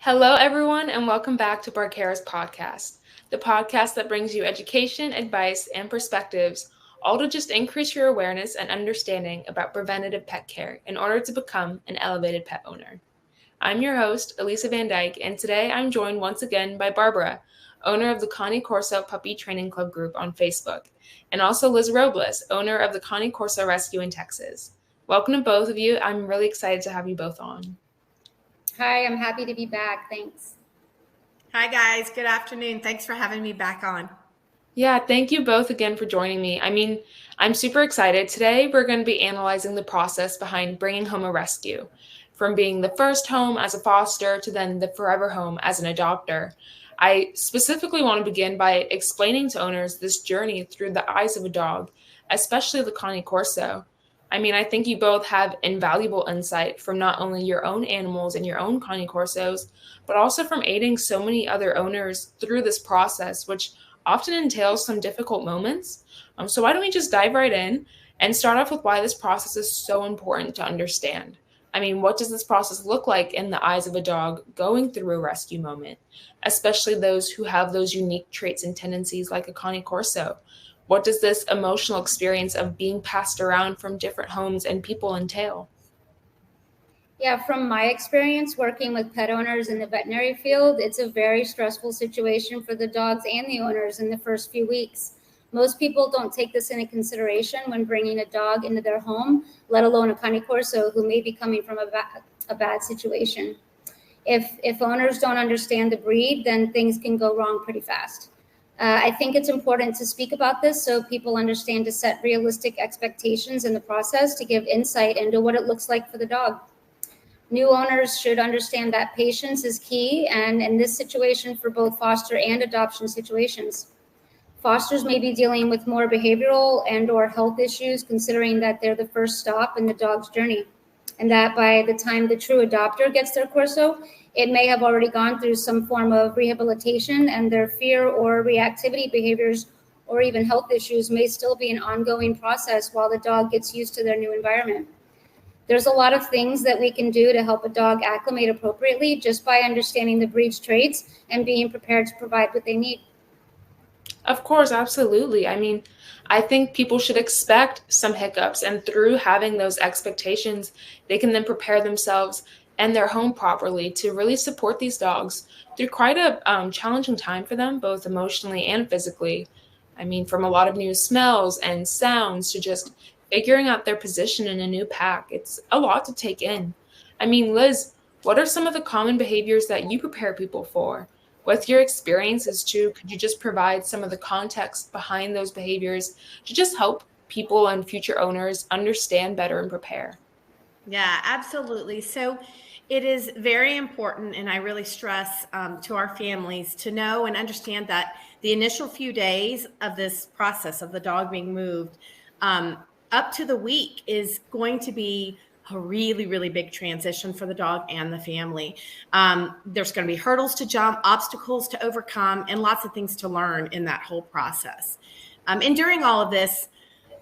Hello, everyone, and welcome back to Barkera's podcast, the podcast that brings you education, advice, and perspectives, all to just increase your awareness and understanding about preventative pet care in order to become an elevated pet owner. I'm your host, Elisa Van Dyke, and today I'm joined once again by Barbara, owner of the Cane Corso Puppy Training Club group on Facebook, and also Liz Robles, owner of the Cane Corso Rescue in Texas. Welcome to both of you. I'm really excited to have you both on. Hi, I'm happy to be back. Thanks. Hi, guys. Good afternoon. Thanks for having me back on. Yeah, thank you both again for joining me. I'm super excited. Today, we're going to be analyzing the process behind bringing home a rescue, from being the first home as a foster to then the forever home as an adopter. I specifically want to begin by explaining to owners this journey through the eyes of a dog, especially the Cane Corso. I think you both have invaluable insight from not only your own animals and your own Cane Corsos, but also from aiding so many other owners through this process, which often entails some difficult moments. So why don't we just dive right in and start off with why this process is so important to understand? What does this process look like in the eyes of a dog going through a rescue moment, especially those who have those unique traits and tendencies like a Cane Corso? What does this emotional experience of being passed around from different homes and people entail? Yeah, from my experience working with pet owners in the veterinary field, it's a very stressful situation for the dogs and the owners in the first few weeks. Most people don't take this into consideration when bringing a dog into their home, let alone a Cane Corso who may be coming from a bad situation. If owners don't understand the breed, then things can go wrong pretty fast. I think it's important to speak about this so people understand to set realistic expectations in the process to give insight into what it looks like for the dog. New owners should understand that patience is key, and in this situation for both foster and adoption situations. Fosters may be dealing with more behavioral and/or health issues, considering that they're the first stop in the dog's journey, and that by the time the true adopter gets their Corso, it may have already gone through some form of rehabilitation, and their fear or reactivity behaviors or even health issues may still be an ongoing process while the dog gets used to their new environment. There's a lot of things that we can do to help a dog acclimate appropriately just by understanding the breed's traits and being prepared to provide what they need. Of course, absolutely. I think people should expect some hiccups, and through having those expectations, they can then prepare themselves and their home properly to really support these dogs through quite a challenging time for them, both emotionally and physically. From a lot of new smells and sounds to just figuring out their position in a new pack. It's a lot to take in. Liz, what are some of the common behaviors that you prepare people for? With your experiences too, could you just provide some of the context behind those behaviors to just help people and future owners understand better and prepare? Yeah, absolutely. So it is very important, and I really stress to our families to know and understand that the initial few days of this process of the dog being moved up to the week is going to be a really, really big transition for the dog and the family. There's going to be hurdles to jump, obstacles to overcome, and lots of things to learn in that whole process. And during all of this,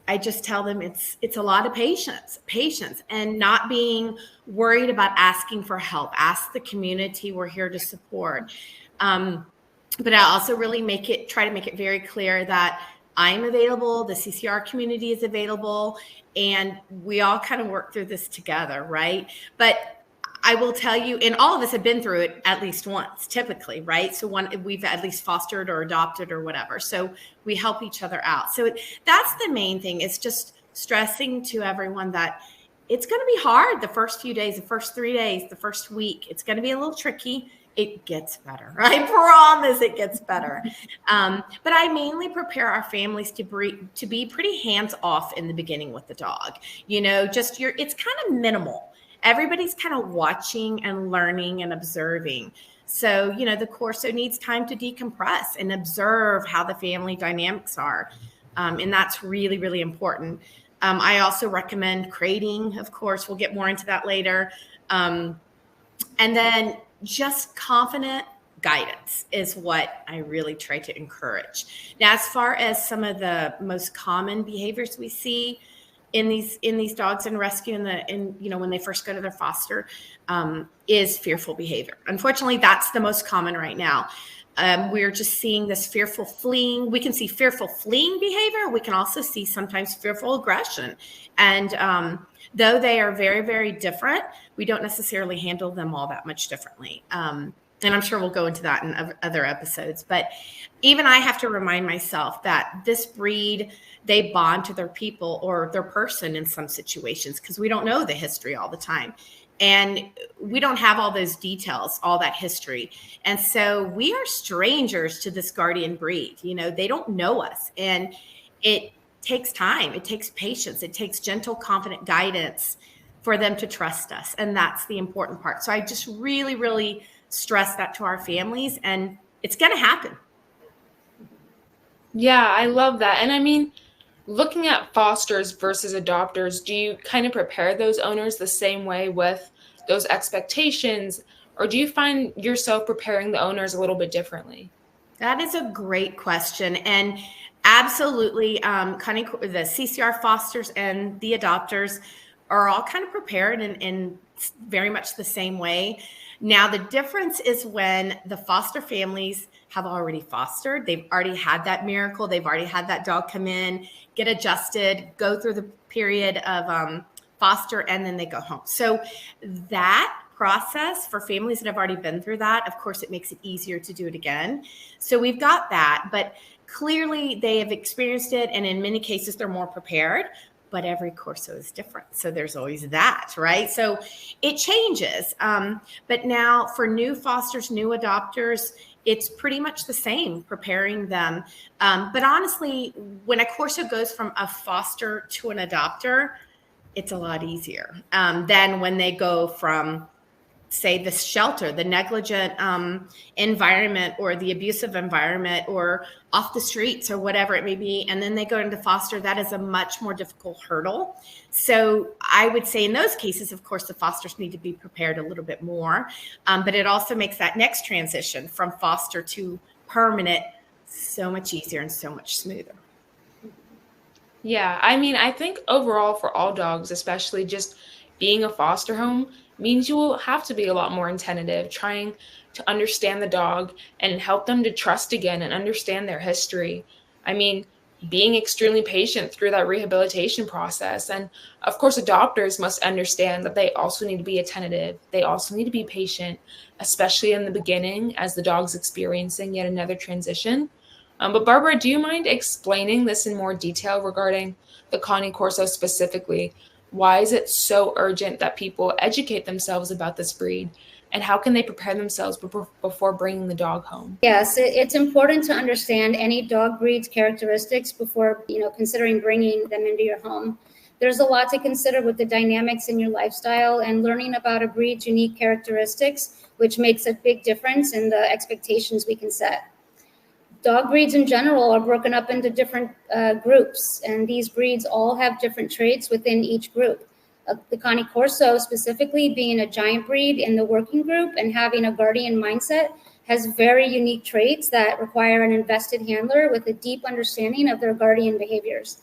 I just tell them it's a lot of patience, and not being worried about asking for help. Ask the community. We're here to support. But I also really try to make it very clear that I'm available, the CCR community is available, and we all kind of work through this together, right? But I will tell you, and all of us have been through it at least once, typically, right? So we've at least fostered or adopted or whatever. So we help each other out. So that's the main thing. It's just stressing to everyone that it's going to be hard the first few days, the first 3 days, the first week. It's going to be a little tricky. It gets better. I promise it gets better. But I mainly prepare our families to be pretty hands off in the beginning with the dog. It's kind of minimal. Everybody's kind of watching and learning and observing. So, the Corso needs time to decompress and observe how the family dynamics are. And that's really, really important. I also recommend crating, of course. We'll get more into that later. And then just confident guidance is what I really try to encourage. Now, as far as some of the most common behaviors we see, in these dogs in rescue when they first go to their foster is fearful behavior. Unfortunately, that's the most common right now. We're just seeing this fearful fleeing. We can see fearful fleeing behavior. We can also see sometimes fearful aggression. And though they are very, very different, we don't necessarily handle them all that much differently. And I'm sure we'll go into that in other episodes. But even I have to remind myself that this breed, they bond to their people or their person in some situations because we don't know the history all the time. And we don't have all those details, all that history. And so we are strangers to this guardian breed. They don't know us. And it takes time. It takes patience. It takes gentle, confident guidance for them to trust us. And that's the important part. So I just really, really stress that to our families. And it's going to happen. Yeah, I love that. And I mean, looking at fosters versus adopters, do you kind of prepare those owners the same way with those expectations, or do you find yourself preparing the owners a little bit differently? That is a great question. And absolutely, the CCR fosters and the adopters are all kind of prepared in very much the same way. Now, the difference is when the foster families have already fostered, they've already had that miracle, they've already had that dog come in, get adjusted, go through the period of foster, and then they go home. So that process for families that have already been through that, of course, it makes it easier to do it again. So we've got that, but clearly they have experienced it, and in many cases they're more prepared. But every Corso is different. So there's always that, right? So it changes. But now for new fosters, new adopters, it's pretty much the same, preparing them. But honestly, when a Corso goes from a foster to an adopter, it's a lot easier than when they go from, say, the shelter, the negligent environment or the abusive environment or off the streets or whatever it may be. And then they go into foster. That is a much more difficult hurdle. So I would say in those cases, of course, the fosters need to be prepared a little bit more. But it also makes that next transition from foster to permanent so much easier and so much smoother. Yeah, I mean, I think overall for all dogs, especially just being a foster home, means you will have to be a lot more attentive, trying to understand the dog and help them to trust again and understand their history. I mean, being extremely patient through that rehabilitation process. And of course, adopters must understand that they also need to be attentive. They also need to be patient, especially in the beginning as the dog's experiencing yet another transition. But Barbara, do you mind explaining this in more detail regarding the Cane Corso specifically? Why is it so urgent that people educate themselves about this breed? And how can they prepare themselves before bringing the dog home? Yes, it's important to understand any dog breed's characteristics before considering bringing them into your home. There's a lot to consider with the dynamics in your lifestyle, and learning about a breed's unique characteristics, which makes a big difference in the expectations we can set. Dog breeds in general are broken up into different groups, and these breeds all have different traits within each group. The Cane Corso, specifically being a giant breed in the working group and having a guardian mindset, has very unique traits that require an invested handler with a deep understanding of their guardian behaviors.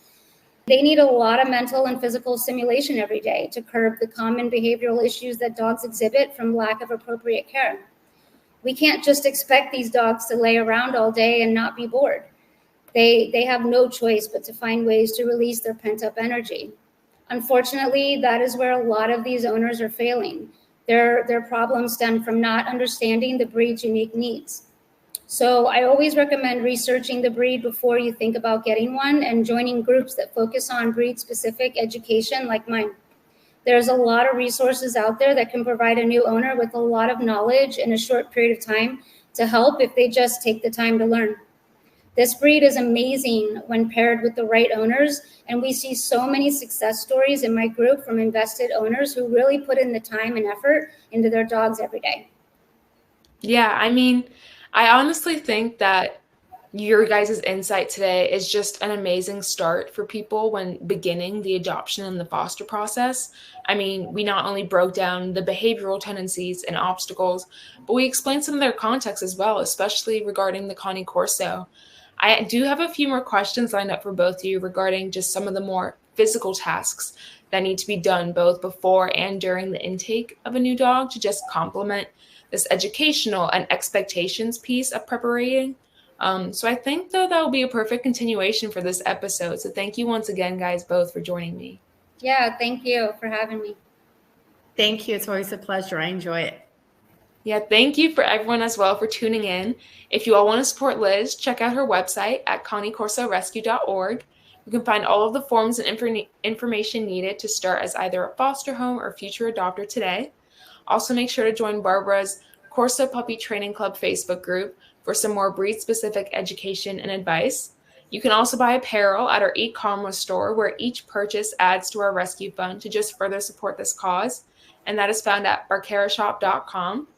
They need a lot of mental and physical stimulation every day to curb the common behavioral issues that dogs exhibit from lack of appropriate care. We can't just expect these dogs to lay around all day and not be bored. They have no choice but to find ways to release their pent-up energy. Unfortunately, that is where a lot of these owners are failing. Their problems stem from not understanding the breed's unique needs. So I always recommend researching the breed before you think about getting one and joining groups that focus on breed-specific education like mine. There's a lot of resources out there that can provide a new owner with a lot of knowledge in a short period of time to help if they just take the time to learn. This breed is amazing when paired with the right owners, and we see so many success stories in my group from invested owners who really put in the time and effort into their dogs every day. Yeah, I mean, I honestly think that your guys' insight today is just an amazing start for people when beginning the adoption and the foster process. I mean, we not only broke down the behavioral tendencies and obstacles, but we explained some of their context as well, especially regarding the Cane Corso. I do have a few more questions lined up for both of you regarding just some of the more physical tasks that need to be done both before and during the intake of a new dog to just complement this educational and expectations piece of preparing. So I think, though, that will be a perfect continuation for this episode. So thank you once again, guys, both for joining me. Yeah, thank you for having me. Thank you. It's always a pleasure. I enjoy it. Yeah, thank you for everyone as well for tuning in. If you all want to support Liz, check out her website at canecorsorescue.org. You can find all of the forms and information needed to start as either a foster home or future adopter today. Also, make sure to join Barbara's Corso Puppy Training Club Facebook group for some more breed-specific education and advice. You can also buy apparel at our e-commerce store, where each purchase adds to our rescue fund to just further support this cause, and that is found at barkerashop.com.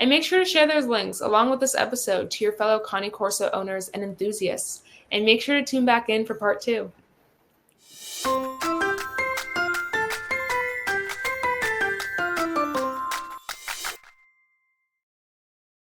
And make sure to share those links along with this episode to your fellow Cane Corso owners and enthusiasts. And make sure to tune back in for part 2.